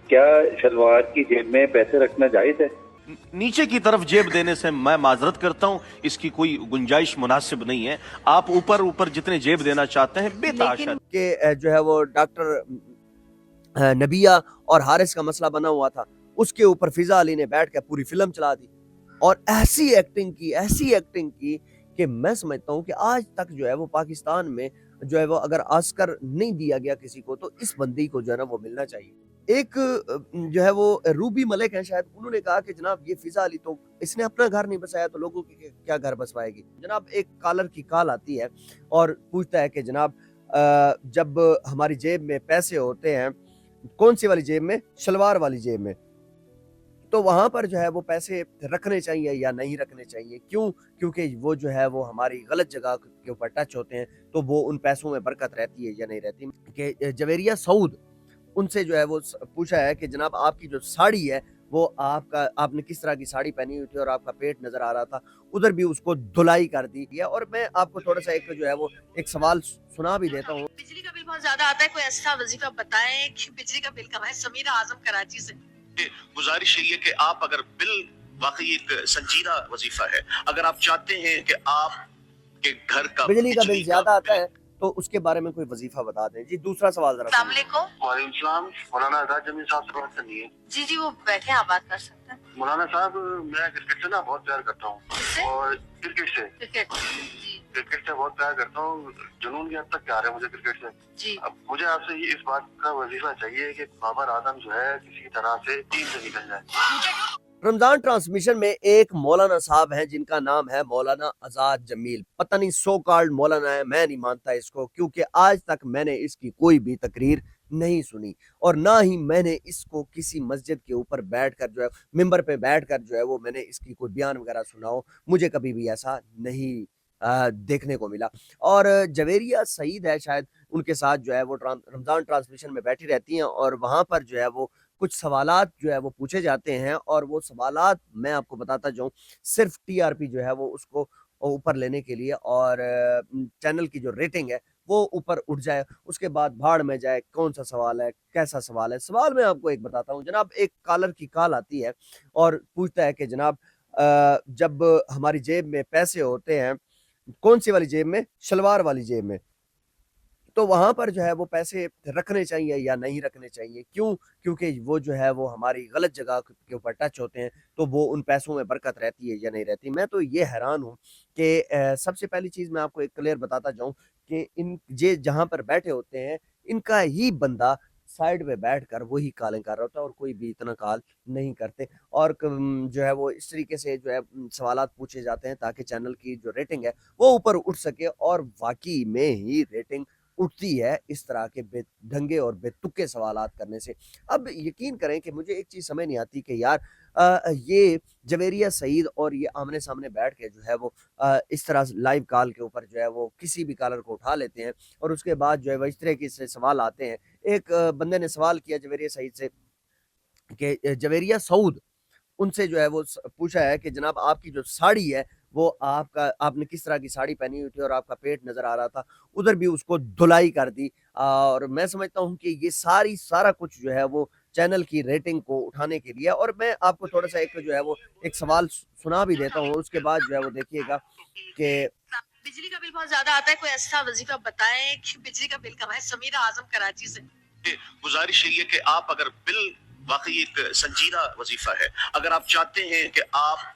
क्या शलवार की जेब में पैसे रखना जायज है? नीचे की तरफ जेब देने से मैं माजरत करता हूं, इसकी कोई गुंजाइश मुनासिब नहीं है। आप ऊपर ऊपर जितने जेब देना चाहते हैं बेतहाशा के जो है वो डॉक्टर नबिया और हारिस का मसला बना हुआ था, उसके ऊपर फिजा अली ने बैठ कर पूरी फिल्म चला दी और ऐसी एक्टिंग की कि मैं समझता हूँ कि आज तक जो है वो पाकिस्तान में जो है वो अगर ऑस्कर नहीं दिया गया किसी को तो इस बंदी को जो है ना वो मिलना चाहिए। एक जो है वो रूबी मलिक है शायद, उन्होंने कहा कि जनाब ये फिजा अली तो इसने अपना घर नहीं बसाया तो लोगों के क्या घर बसवाएगी। जनाब एक कॉलर की कॉल आती है और पूछता है कि जनाब जब हमारी जेब में पैसे होते हैं, कौन सी वाली जेब में? शलवार वाली जेब में। तो वहां पर जो है वो पैसे रखने चाहिए या नहीं रखने चाहिए? क्यों? क्योंकि वो जो है वो हमारी गलत जगह के ऊपर टच होते हैं तो वो उन पैसों में बरकत रहती है या नहीं रहती। कि जवेरिया सऊद, उनसे जो है वो पूछा है कि जनाब आपकी जो साड़ी है वो आपने किस तरह की साड़ी पहनी हुई थी और आपका पेट नजर आ रहा था, उधर भी उसको धुलाई कर दी है। और मैं आपको थोड़ा सा एक जो है वो एक सवाल सुना भी देता हूँ। बिजली का बिल बहुत ज्यादा आता है, कोई ऐसा वजीफा बताएं कि बिजली का बिल कम है। समीरा आजम कराची से। गुजारिश यही है कि आप अगर बिल वाकई एक संजीदा वजीफा है, अगर आप चाहते हैं कि आप के घर का बिजली का बिल ज्यादा आता है तो उसके बारे में कोई वजीफा बता दें। जी दूसरा सवाल जरा। अस्सलाम वालेकुम। वालेकुम सलाम। मौलाना आजाद जमील साहब से बात करनी है। जी वो बैठे, आप बात कर सकते हैं। मौलाना साहब मैं क्रिकेट से ना बहुत प्यार करता हूँ और क्रिकेट से बहुत प्यार करता हूँ, जुनून की हद तक प्यार है मुझे क्रिकेट से जी। अब मुझे आपसे इस बात का वजीफा चाहिए कि बाबर आजम जो है किसी तरह से टीम से निकल जाए। रमजान ट्रांसमिशन में एक मौलाना साहब हैं जिनका नाम है मौलाना आजाद जमील। पता नहीं सो कॉल्ड मौलाना है, मैं नहीं मानता इसको, क्योंकि आज तक मैंने इसकी कोई भी तकरीर नहीं सुनी और ना ही मैंने इसको किसी मस्जिद के ऊपर बैठकर जो है मिंबर पे बैठकर जो है वो मैंने इसकी कोई बयान वगैरह सुना हो। मुझे कभी भी ऐसा नहीं देखने को मिला। और जवेरिया सईद है शायद, उनके साथ जो है वो रमजान ट्रांसमिशन में बैठी रहती हैं और वहां पर जो है वो कुछ सवालात जो है वो पूछे जाते हैं और वो सवालात मैं आपको बताता जाऊं सिर्फ टीआरपी जो है वो उसको ऊपर लेने के लिए और चैनल की जो रेटिंग है वो ऊपर उठ जाए, उसके बाद भाड़ में जाए कौन सा सवाल है, कैसा सवाल है। सवाल मैं आपको एक बताता हूँ। जनाब एक कॉलर की कॉल आती है और पूछता है कि जनाब जब हमारी जेब में पैसे होते हैं, कौन सी वाली जेब में? शलवार वाली जेब में। तो वहां पर जो है वो पैसे रखने चाहिए या नहीं रखने चाहिए? क्यों? क्योंकि वो जो है वो हमारी गलत जगह के ऊपर टच होते हैं तो वो उन पैसों में बरकत रहती है या नहीं रहती। मैं तो ये हैरान हूँ कि सबसे पहली चीज मैं आपको एक क्लियर बताता जाऊं कि इन जे जहां पर बैठे होते हैं इनका ही बंदा साइड में बैठकर वही कॉलिंग कर रहा होता है और कोई भी इतना कॉल नहीं करते। और जो है वो इस तरीके से जो है सवालात पूछे जाते हैं ताकि चैनल की जो रेटिंग है वो ऊपर उठ सके और वाकई में ही रेटिंग उठती है इस तरह के बेढंगे और बेतुके सवालात करने से। अब यकीन करें कि मुझे एक चीज़ समझ नहीं आती कि यार ये जवेरिया सईद और ये आमने सामने बैठ के जो है वो इस तरह लाइव कॉल के ऊपर जो है वो किसी भी कॉलर को उठा लेते हैं और उसके बाद जो है वो इस तरह के सवाल आते हैं। एक बंदे ने सवाल किया जवेरिया सईद से कि जवेरिया सऊद, उनसे जो है वो पूछा है कि जनाब आपकी जो साड़ी है वो आपने किस तरह की साड़ी पहनी हुई थी और आपका पेट नजर आ रहा था, उधर भी उसको धुलाई कर दी। और मैं समझता हूँ कि ये सारा कुछ जो है वो चैनल की रेटिंग को उठाने के लिए। और मैं आपको थोड़ा सा एक जो है वो एक सवाल सुना भी देता हूँ, उसके बाद जो है वो देखिएगा कि बिजली का बिल बहुत ज्यादा आता है, कोई ऐसा वजीफा बताएं कि बिजली का बिल कम है। समीरा आजम कराची से। गुजारिश यही है कि आप अगर बिल वाकई एक संजीदा वजीफा है, अगर आप चाहते हैं कि आप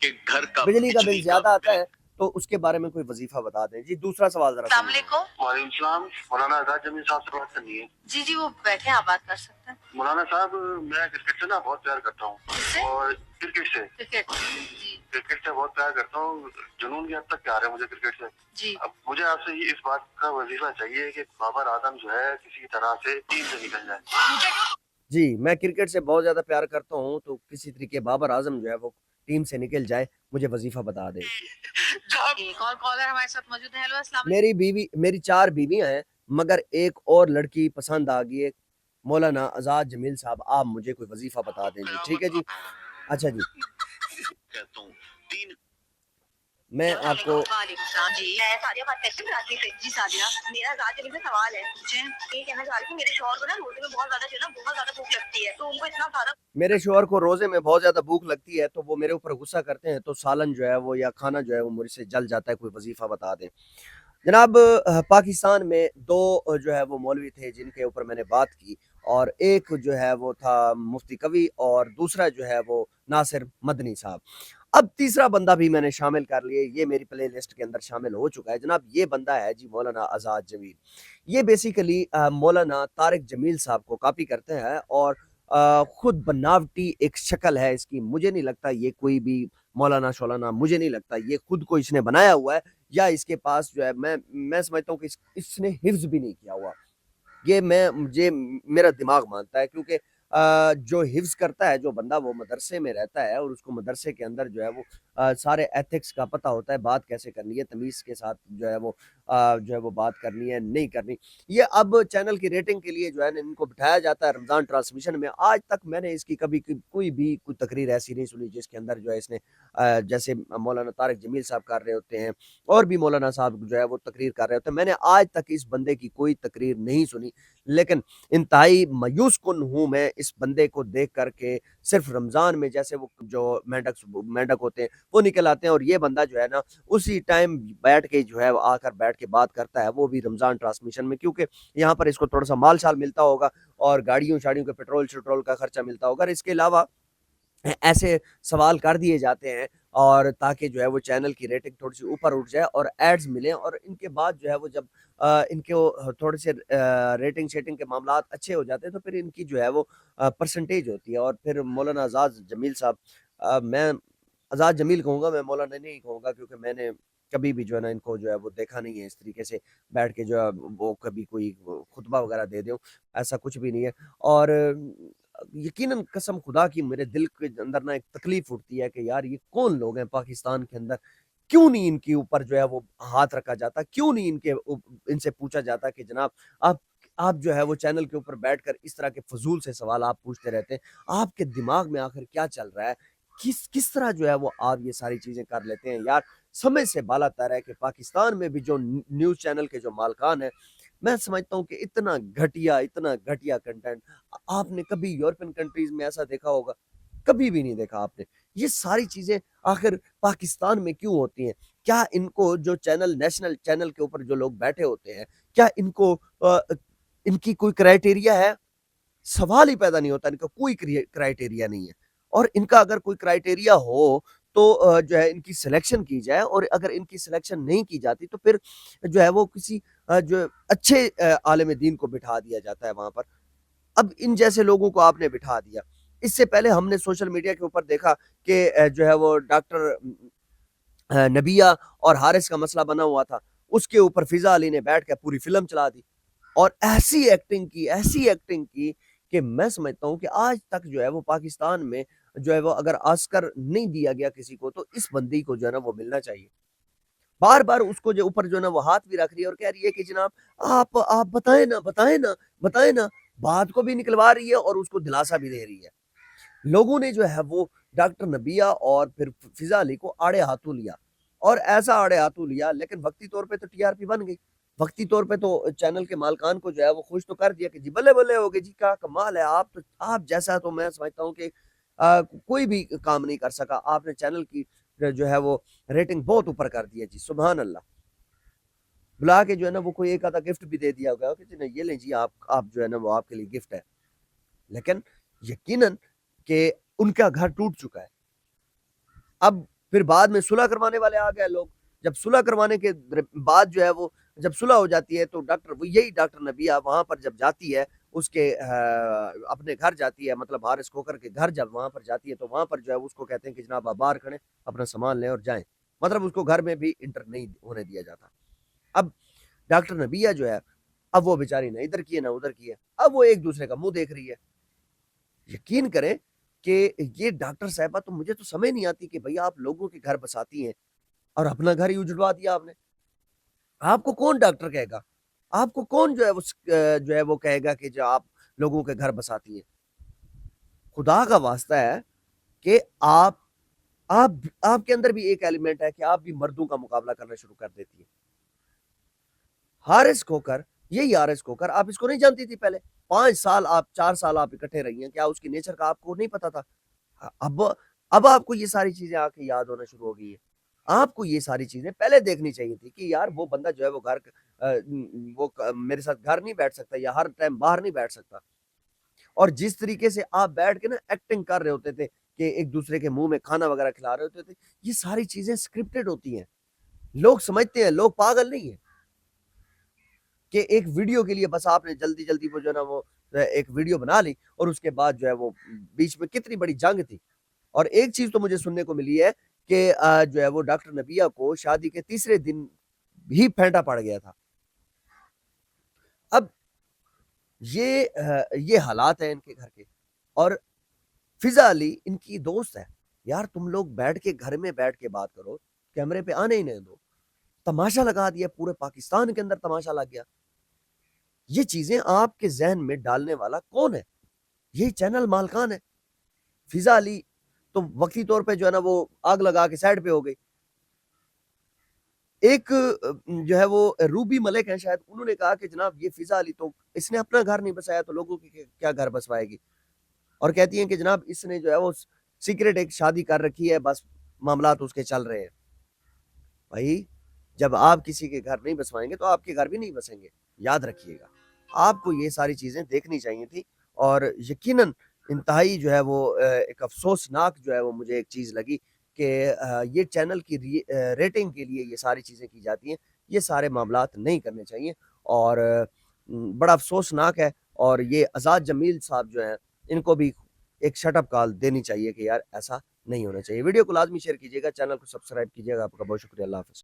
के घर का बिजली का बिल ज्यादा आता है तो उसके बारे में कोई वजीफा बता दें। जी दूसरा सवाल जरा। अस्सलाम वालेकुम। वालेकुम सलाम। मौलाना आजाद जमील साहब से बात करनी है। जी वो बैठे, आप बात कर सकते हैं। मौलाना साहब मैं क्रिकेट से ना बहुत प्यार करता हूँ और क्रिकेट से बहुत प्यार करता हूँ, जुनून की हद तक प्यार है मुझे क्रिकेट से जी। अब मुझे आपसे इस बात का वजीफा चाहिए कि बाबर आजम जो है किसी तरह से टीम से निकल जाए। जी मैं क्रिकेट से बहुत ज्यादा प्यार करता हूँ तो किसी तरीके बाबर आजम जो है वो टीम से निकल जाए, मुझे वजीफा बता दे। एक और कॉलर हमारे साथ मौजूद है। हेलो अस्सलाम मेरी 4 बीवियां हैं मगर एक और लड़की पसंद आ गई है। मौलाना आजाद जमील साहब आप मुझे कोई वजीफा बता दें जी। ठीक है जी, अच्छा जी कहता हूँ 3 मैं आपको जी। मैं सादिया बात करती हूँ कराची से। जी सादिया, मेरा आजाद जमील से सवाल है। ये कहना चाह रही हूँ मेरे शौहर को ना रोजे में बहुत ज्यादा जो है ना बहुत ज्यादा भूख लगती है, तो उनको इतना सारा मेरे शोहर को रोजे में बहुत ज्यादा भूख लगती है तो वो मेरे ऊपर गुस्सा करते हैं, तो सालन जो है वो या खाना जो है वो मुझसे जल जाता है, कोई वजीफा बता दें जनाब। पाकिस्तान में दो जो है वो मौलवी थे जिनके ऊपर मैंने बात की, और एक जो है वो था मुफ्ती कवि और दूसरा जो है वो नासिर मदनी साहब। अब तीसरा बंदा भी मैंने शामिल कर लिए, ये मेरी प्ले लिस्ट के अंदर शामिल हो चुका है जनाब। ये बंदा है जी मौलाना आज़ाद जमील। ये बेसिकली मौलाना तारिक जमील साहब को कॉपी करते हैं और खुद बनावटी एक शक्ल है इसकी। मुझे नहीं लगता ये कोई भी मौलाना शौलाना, मुझे नहीं लगता ये खुद को इसने बनाया हुआ है, या इसके पास जो है मैं समझता हूँ कि इसने हिफ्ज भी नहीं किया हुआ। ये मुझे मेरा दिमाग मानता है, क्योंकि जो हिफ्ज करता है जो बंदा वो मदरसे में रहता है और उसको मदरसे के अंदर जो है वो सारे एथिक्स का पता होता है, बात कैसे करनी है, तमीज़ के साथ जो है वो बात करनी है नहीं करनी। ये अब चैनल की रेटिंग के लिए जो है ना इनको बिठाया जाता है रमज़ान ट्रांसमिशन में। आज तक मैंने इसकी कभी कोई तकरीर ऐसी नहीं सुनी जिसके अंदर जो है इसने जैसे मौलाना तारिक जमील साहब कर रहे होते हैं और भी मौलाना साहब जो है वो तकरीर कर रहे होते हैं, मैंने आज तक इस बंदे की कोई तकरीर नहीं सुनी। लेकिन इंतहाई मायूस कुन हूँ मैं इस बंदे को देख करके। सिर्फ रमज़ान में जैसे वो जो मेंढक होते हैं वो निकल आते हैं, और ये बंदा जो है ना उसी टाइम बैठ के जो है आकर बैठ के बात करता है, वो भी रमज़ान ट्रांसमिशन में, क्योंकि यहाँ पर इसको थोड़ा सा माल शाल मिलता होगा और गाड़ियों शाड़ियों के पेट्रोल शेट्रोल का खर्चा मिलता होगा। और इसके अलावा ऐसे सवाल कर दिए जाते हैं और ताकि जो है वो चैनल की रेटिंग थोड़ी सी ऊपर उठ जाए और एड्स मिलें, और इनके बाद जो है वो जब इनके वो थोड़े से रेटिंग शेटिंग के मामलात अच्छे हो जाते हैं तो फिर इनकी जो है वो परसेंटेज होती है। और फिर मौलाना आज़ाद जमील साहब, मैं आज़ाद जमील कहूँगा, मैं मौलाना नहीं कहूँगा, क्योंकि मैंने कभी भी जो है ना इनको जो है वो देखा नहीं है इस तरीके से बैठ के जो है वो कभी कोई खुतबा वगैरह दे दूँ, ऐसा कुछ भी नहीं है। और यकीनन कसम खुदा की मेरे दिल के अंदर ना एक तकलीफ उठती है कि यार ये कौन लोग हैं पाकिस्तान के अंदर, क्यों नहीं इनके ऊपर जो है वो हाथ रखा जाता, क्यों नहीं इनसे पूछा जाता कि जनाब आप जो है वो चैनल के ऊपर बैठकर इस तरह के फजूल से सवाल आप पूछते रहते हैं, आपके दिमाग में आखिर क्या चल रहा है, किस तरह जो है वो आप ये सारी चीजें कर लेते हैं यार। समय से बालातर है कि पाकिस्तान में भी जो न्यूज चैनल के जो मालकान है, मैं समझता हूँ कि इतना घटिया कंटेंट आपने कभी यूरोपियन कंट्रीज में ऐसा देखा होगा, कभी भी नहीं देखा आपने। ये सारी चीजें आखिर पाकिस्तान में क्यों होती हैं? क्या इनको जो नेशनल चैनल के ऊपर जो लोग बैठे होते हैं, क्या इनकी कोई क्राइटेरिया है? सवाल ही पैदा नहीं होता, इनका कोई क्राइटेरिया नहीं है। और इनका अगर कोई क्राइटेरिया हो तो जो है इनकी सिलेक्शन की जाए, और अगर इनकी सिलेक्शन नहीं की जाती तो फिर जो है वो किसी जो अच्छे आलिम दीन को बिठा दिया जाता है वहां पर। अब इन जैसे लोगों को आपने बिठा दिया। इससे पहले हमने सोशल मीडिया के ऊपर देखा कि जो है वो डॉक्टर नबिया और हारिस का मसला बना हुआ था, उसके ऊपर फिजा अली ने बैठ के पूरी फिल्म चला दी और ऐसी एक्टिंग की कि मैं समझता हूँ कि आज तक जो है वो पाकिस्तान में जो है वो अगर ऑस्कर नहीं दिया गया किसी को तो इस बंदी को जो है ना वो मिलना चाहिए। बार बार उसको जो ऊपर जो है ना वो हाथ भी रख रही है और कह रही है कि जनाब आप बताएं ना, बात को भी निकलवा रही है और उसको दिलासा भी दे रही है। लोगों ने जो है वो डॉक्टर नबिया और फिर फिजा अली को आड़े हाथों लिया, और ऐसा आड़े हाथों लिया, लेकिन वक्ती तौर पे तो टीआरपी बन गई, वक्ती तौर पे तो चैनल के मालकान को जो है वो खुश तो कर दिया कि जी बल्ले बल्ले हो गए जी, क्या कमाल है, आप जैसा तो मैं समझता हूँ कि कोई भी काम नहीं कर सका, आपने चैनल की जो है वो रेटिंग बहुत ऊपर कर दी है जी, सुभान अल्लाह। बुला के जो है ना वो कोई एक आधा गिफ्ट भी दे दिया होगा कि जी नहीं ये लें जी, आप जो है ना वो आपके लिए गिफ्ट है। लेकिन यकीनन कि उनका घर टूट चुका है। अब फिर बाद में सुलह करवाने वाले आ गए लोग। जब सुलह करवाने के बाद जो है वो जब सुलह हो जाती है तो यही डॉक्टर नबिया वहां पर जब जाती है उसके अपने घर जाती है, मतलब हारिस खोकर के घर जब वहां पर जाती है तो वहां पर जो है उसको कहते हैं कि जनाब आप बाहर खड़े, अपना सामान लें और जाएं, मतलब उसको घर में भी इंटर नहीं होने दिया जाता। अब डॉक्टर नबिया जो है अब वो बेचारी ना इधर की है ना उधर की है, अब वो एक दूसरे का मुंह देख रही है। यकीन करें कि ये डॉक्टर साहबा तो मुझे तो समझ नहीं आती कि भैया आप लोगों के घर बसाती हैं और अपना घर ही उजड़वा दिया आपने। आपको कौन डॉक्टर कहेगा? आपको कौन जो है वो कहेगा कि जो आप लोगों के घर बसाती हैं? खुदा का वास्ता है कि आपके अंदर भी एक एलिमेंट है कि आप भी मर्दों का मुकाबला करना शुरू कर देती है। हारिस खोकर यही आर.एस. कोकर, आप इसको नहीं जानती थी पहले? 5 साल आप 4 साल आप इकट्ठे रही हैं, क्या उसकी नेचर का आपको नहीं पता था? अब आपको ये सारी चीज़ें आके याद होना शुरू हो गई है। आपको ये सारी चीज़ें पहले देखनी चाहिए थी कि यार वो बंदा जो है वो मेरे साथ घर नहीं बैठ सकता या हर टाइम बाहर नहीं बैठ सकता। और जिस तरीके से आप बैठ के ना एक्टिंग कर रहे होते थे कि एक दूसरे के मुंह में खाना वगैरह खिला रहे होते थे, ये सारी चीजें स्क्रिप्टेड होती हैं। लोग समझते हैं, लोग पागल नहीं है कि एक वीडियो के लिए बस आपने जल्दी जल्दी वो जो है ना वो एक वीडियो बना ली और उसके बाद जो है वो बीच में कितनी बड़ी जंग थी। और एक चीज तो मुझे सुनने को मिली है कि जो है वो डॉक्टर नबिया को शादी के तीसरे दिन ही फेंटा पड़ गया था। अब ये हालात हैं इनके घर के। और फिजा अली इनकी दोस्त है। यार तुम लोग बैठ के घर में बैठ के बात करो, कैमरे पे आने ही नहीं दो। तमाशा लगा दिया, पूरे पाकिस्तान के अंदर तमाशा लग गया। ये चीजें आपके जहन में डालने वाला कौन है? यही चैनल मालकान है। फिजा अली तो वक्ती तौर पे जो है ना वो आग लगा के साइड पे हो गई। एक जो है वो रूबी मलिक है शायद, उन्होंने कहा कि जनाब ये फिजा अली तो इसने अपना घर नहीं बसाया तो लोगों की क्या घर बसवाएगी। और कहती हैं कि जनाब इसने जो है वो सीक्रेट एक शादी कर रखी है, बस मामलात उसके चल रहे हैं। भाई जब आप किसी के घर नहीं बसवाएंगे तो आपके घर भी नहीं बसेंगे, याद रखिएगा। आपको ये सारी चीजें देखनी चाहिए थी। और यकीनन इंतहाई जो है वो एक अफसोसनाक जो है वो मुझे एक चीज लगी कि ये चैनल की रेटिंग के लिए ये सारी चीजें की जाती हैं। ये सारे मामलात नहीं करने चाहिए और बड़ा अफसोसनाक है। और ये आज़ाद जमील साहब जो हैं इनको भी एक शटअप कॉल देनी चाहिए कि यार ऐसा नहीं होना चाहिए। वीडियो को लाजमी शेयर कीजिएगा, चैनल को सब्सक्राइब कीजिएगा। आपका बहुत शुक्रिया। अल्लाह हाफ़िज़।